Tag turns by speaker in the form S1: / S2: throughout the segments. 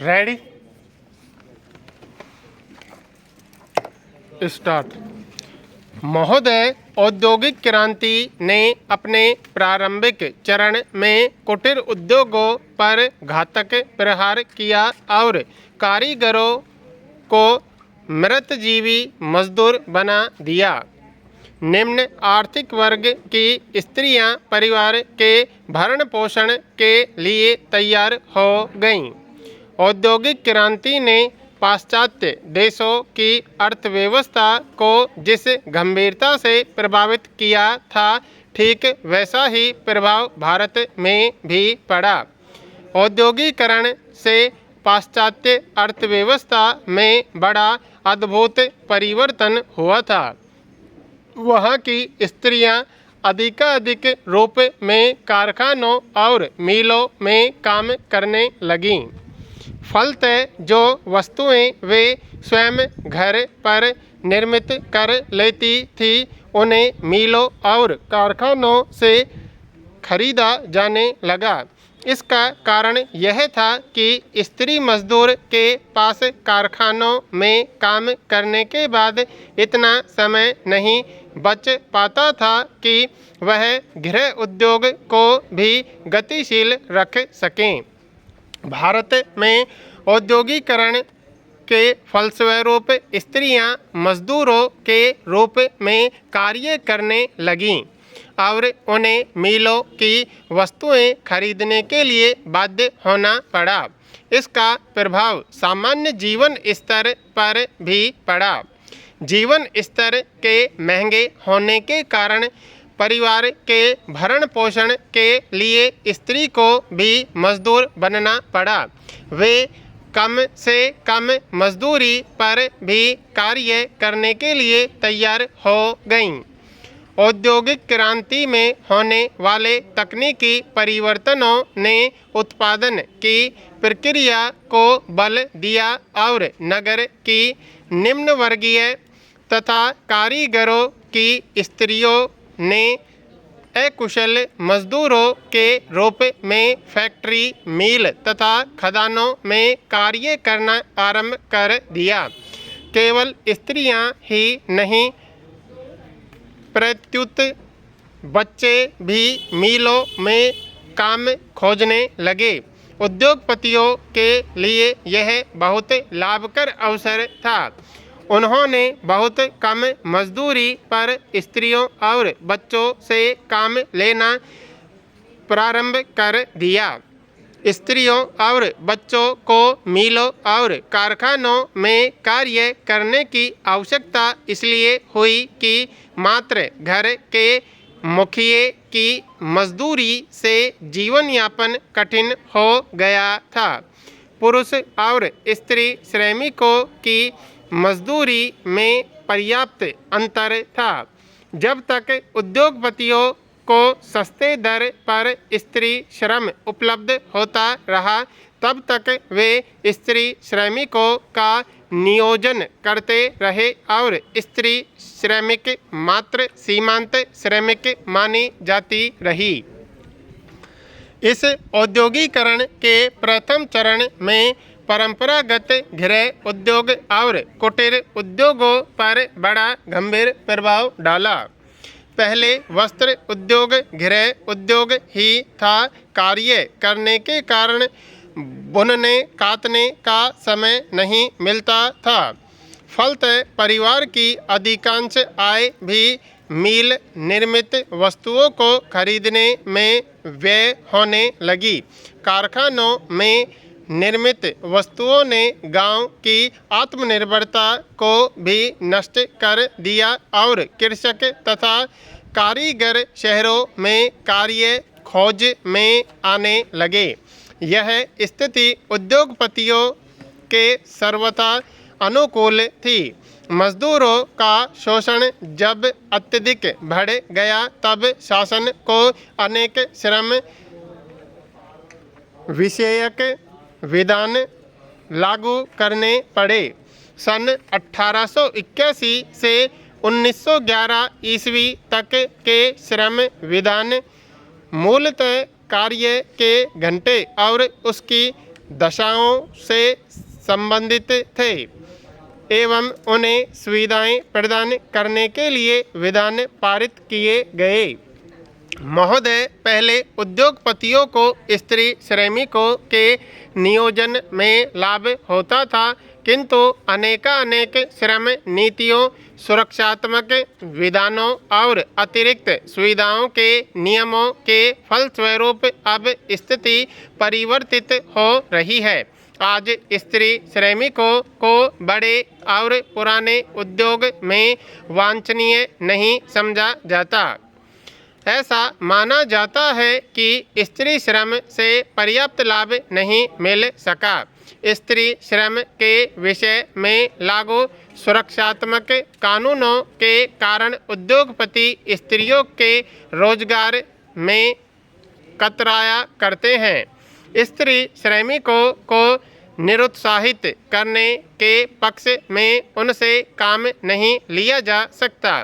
S1: Ready start. महोदय, औद्योगिक क्रांति ने अपने प्रारंभिक चरण में कुटीर उद्योगों पर घातक प्रहार किया और कारीगरों को मृतजीवी मजदूर बना दिया। निम्न आर्थिक वर्ग की स्त्रियां परिवार के भरण पोषण के लिए तैयार हो गईं। औद्योगिक क्रांति ने पाश्चात्य देशों की अर्थव्यवस्था को जिस गंभीरता से प्रभावित किया था, ठीक वैसा ही प्रभाव भारत में भी पड़ा। औद्योगिकरण से पाश्चात्य अर्थव्यवस्था में बड़ा अद्भुत परिवर्तन हुआ था। वहाँ की स्त्रियां अधिकाधिक रूप में कारखानों और मिलों में काम करने लगीं। फलतः जो वस्तुएं वे स्वयं घर पर निर्मित कर लेती थी, उन्हें मिलों और कारखानों से खरीदा जाने लगा। इसका कारण यह था कि स्त्री मजदूर के पास कारखानों में काम करने के बाद इतना समय नहीं बच पाता था कि वह गृह उद्योग को भी गतिशील रख सकें। भारत में औद्योगिकरण के फलस्वरूप स्त्रियां मजदूरों के रूप में कार्य करने लगीं और उन्हें मिलों की वस्तुएं खरीदने के लिए बाध्य होना पड़ा। इसका प्रभाव सामान्य जीवन स्तर पर भी पड़ा। जीवन स्तर के महंगे होने के कारण परिवार के भरण पोषण के लिए स्त्री को भी मजदूर बनना पड़ा। वे कम से कम मजदूरी पर भी कार्य करने के लिए तैयार हो गईं। औद्योगिक क्रांति में होने वाले तकनीकी परिवर्तनों ने उत्पादन की प्रक्रिया को बल दिया और नगर की निम्न वर्गीय तथा कारीगरों की स्त्रियों ने अकुशल मजदूरों के रूप में फैक्ट्री, मिल तथा खदानों में कार्य करना आरंभ कर दिया। केवल स्त्रियां ही नहीं, प्रत्युत बच्चे भी मिलों में काम खोजने लगे। उद्योगपतियों के लिए यह बहुत लाभकर अवसर था। उन्होंने बहुत कम मजदूरी पर स्त्रियों और बच्चों से काम लेना प्रारंभ कर दिया। स्त्रियों और बच्चों को मिलों और कारखानों में कार्य करने की आवश्यकता इसलिए हुई कि मात्र घर के मुखिए की मजदूरी से जीवन यापन कठिन हो गया था। पुरुष और स्त्री श्रमिकों की मजदूरी में पर्याप्त अंतर था। जब तक उद्योगपतियों को सस्ते दर पर स्त्री श्रम उपलब्ध होता रहा, तब तक वे स्त्री श्रमिकों का नियोजन करते रहे और स्त्री श्रमिक मात्र सीमांत श्रमिक मानी जाती रही। इस औद्योगिकरण के प्रथम चरण में परंपरागत गृह उद्योग और कुटीर उद्योगों पर बड़ा गंभीर प्रभाव डाला। पहले वस्त्र उद्योग गृह उद्योग ही था। कार्य करने के कारण बुनने कातने का समय नहीं मिलता था। फलतः परिवार की अधिकांश आय भी मिल निर्मित वस्तुओं को खरीदने में व्यय होने लगी। कारखानों में निर्मित वस्तुओं ने गांव की आत्मनिर्भरता को भी नष्ट कर दिया और कृषक तथा कारीगर शहरों में कार्य खोज में आने लगे। यह स्थिति उद्योगपतियों के सर्वथा अनुकूल थी। मजदूरों का शोषण जब अत्यधिक बढ़ गया, तब शासन को अनेक श्रम विषयक विधान लागू करने पड़े। सन 1881 से 1911 ईस्वी तक के श्रम विधान मूलतः कार्य के घंटे और उसकी दशाओं से संबंधित थे एवं उन्हें सुविधाएं प्रदान करने के लिए विधान पारित किए गए। महोदय, पहले उद्योगपतियों को स्त्री श्रमिकों के नियोजन में लाभ होता था, किंतु अनेक श्रम नीतियों, सुरक्षात्मक विधानों और अतिरिक्त सुविधाओं के नियमों के फलस्वरूप अब स्थिति परिवर्तित हो रही है। आज स्त्री श्रमिकों को बड़े और पुराने उद्योग में वांछनीय नहीं समझा जाता। ऐसा माना जाता है कि स्त्री श्रम से पर्याप्त लाभ नहीं मिल सका। स्त्री श्रम के विषय में लागू सुरक्षात्मक कानूनों के कारण उद्योगपति स्त्रियों के रोजगार में कतराया करते हैं। स्त्री श्रमिकों को निरुत्साहित करने के पक्ष में उनसे काम नहीं लिया जा सकता।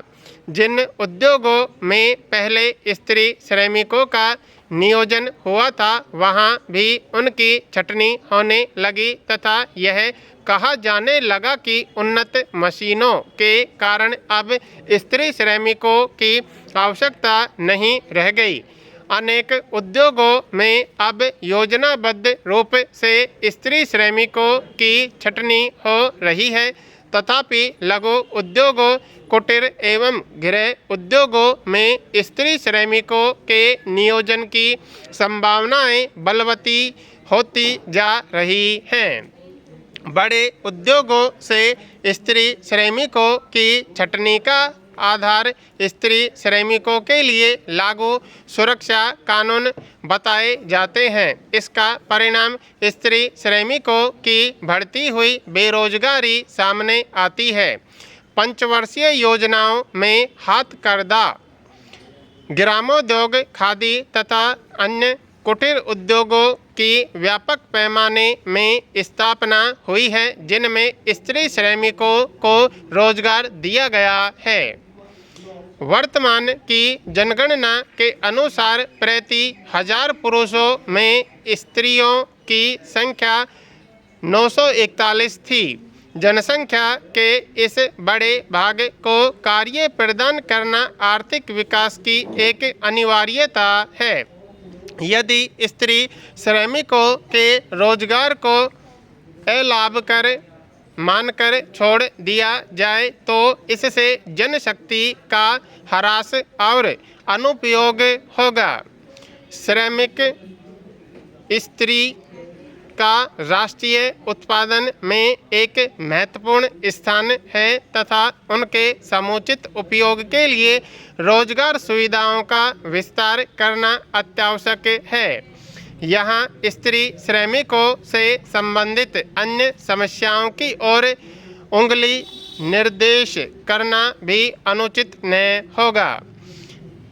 S1: जिन उद्योगों में पहले स्त्री श्रमिकों का नियोजन हुआ था, वहां भी उनकी छटनी होने लगी तथा यह कहा जाने लगा कि उन्नत मशीनों के कारण अब स्त्री श्रमिकों की आवश्यकता नहीं रह गई। अनेक उद्योगों में अब योजनाबद्ध रूप से स्त्री श्रमिकों की छटनी हो रही है। तथापि लघु उद्योगों, कुटीर एवं गृह उद्योगों में स्त्री श्रमिकों के नियोजन की संभावनाएं बलवती होती जा रही हैं। बड़े उद्योगों से स्त्री श्रमिकों की छटनी का आधार स्त्री श्रमिकों के लिए लागू सुरक्षा कानून बताए जाते हैं। इसका परिणाम स्त्री श्रमिकों की बढ़ती हुई बेरोजगारी सामने आती है। पंचवर्षीय योजनाओं में हाथकरघा, ग्रामोद्योग, खादी तथा अन्य कुटीर उद्योगों की व्यापक पैमाने में स्थापना हुई है, जिनमें स्त्री श्रमिकों को रोजगार दिया गया है। वर्तमान की जनगणना के अनुसार प्रति 1000 पुरुषों में स्त्रियों की संख्या 941 थी। जनसंख्या के इस बड़े भाग को कार्य प्रदान करना आर्थिक विकास की एक अनिवार्यता है। यदि स्त्री श्रमिकों के रोजगार को अलाभकर मानकर छोड़ दिया जाए तो इससे जनशक्ति का ह्रास और अनुपयोग होगा। श्रमिक स्त्री का राष्ट्रीय उत्पादन में एक महत्वपूर्ण स्थान है तथा उनके समुचित उपयोग के लिए रोजगार सुविधाओं का विस्तार करना अत्यावश्यक है। यहाँ स्त्री श्रमिकों से संबंधित अन्य समस्याओं की ओर उंगली निर्देश करना भी अनुचित न होगा।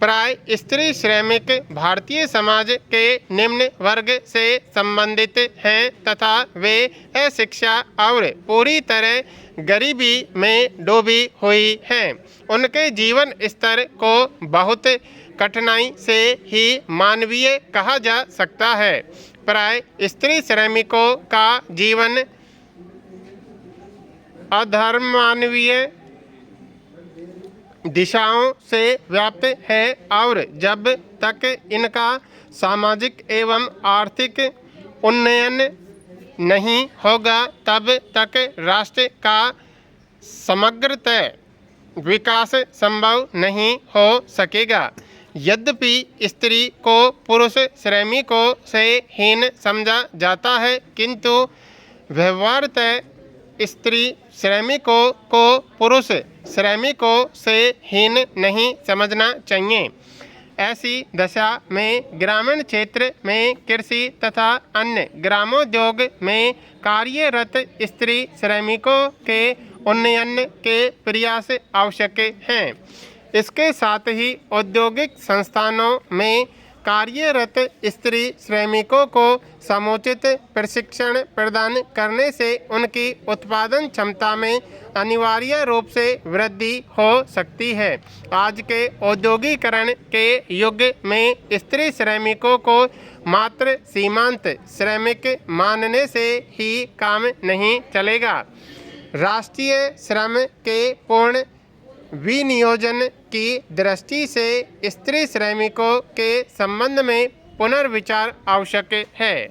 S1: प्राय स्त्री श्रमिक भारतीय समाज के निम्न वर्ग से संबंधित हैं तथा वे अशिक्षा और पूरी तरह गरीबी में डूबी हुई हैं। उनके जीवन स्तर को बहुत कठिनाई से ही मानवीय कहा जा सकता है। प्राय स्त्री श्रमिकों का जीवन अधर्मान्वीय दिशाओं से व्याप्त है और जब तक इनका सामाजिक एवं आर्थिक उन्नयन नहीं होगा तब तक राष्ट्र का समग्रतः विकास संभव नहीं हो सकेगा। यद्यपि स्त्री को पुरुष श्रमिकों से हीन समझा जाता है, किंतु व्यवहारतः स्त्री श्रमिकों को पुरुष श्रमिकों से हीन नहीं समझना चाहिए। ऐसी दशा में ग्रामीण क्षेत्र में कृषि तथा अन्य ग्रामोद्योग में कार्यरत स्त्री श्रमिकों के उन्नयन के प्रयास आवश्यक हैं। इसके साथ ही औद्योगिक संस्थानों में कार्यरत स्त्री श्रमिकों को समुचित प्रशिक्षण प्रदान करने से उनकी उत्पादन क्षमता में अनिवार्य रूप से वृद्धि हो सकती है। आज के औद्योगिकरण के युग में स्त्री श्रमिकों को मात्र सीमांत श्रमिक मानने से ही काम नहीं चलेगा। राष्ट्रीय श्रम के पूर्ण विनियोजन की दृष्टि से स्त्री श्रमिकों के संबंध में पुनर्विचार आवश्यक है।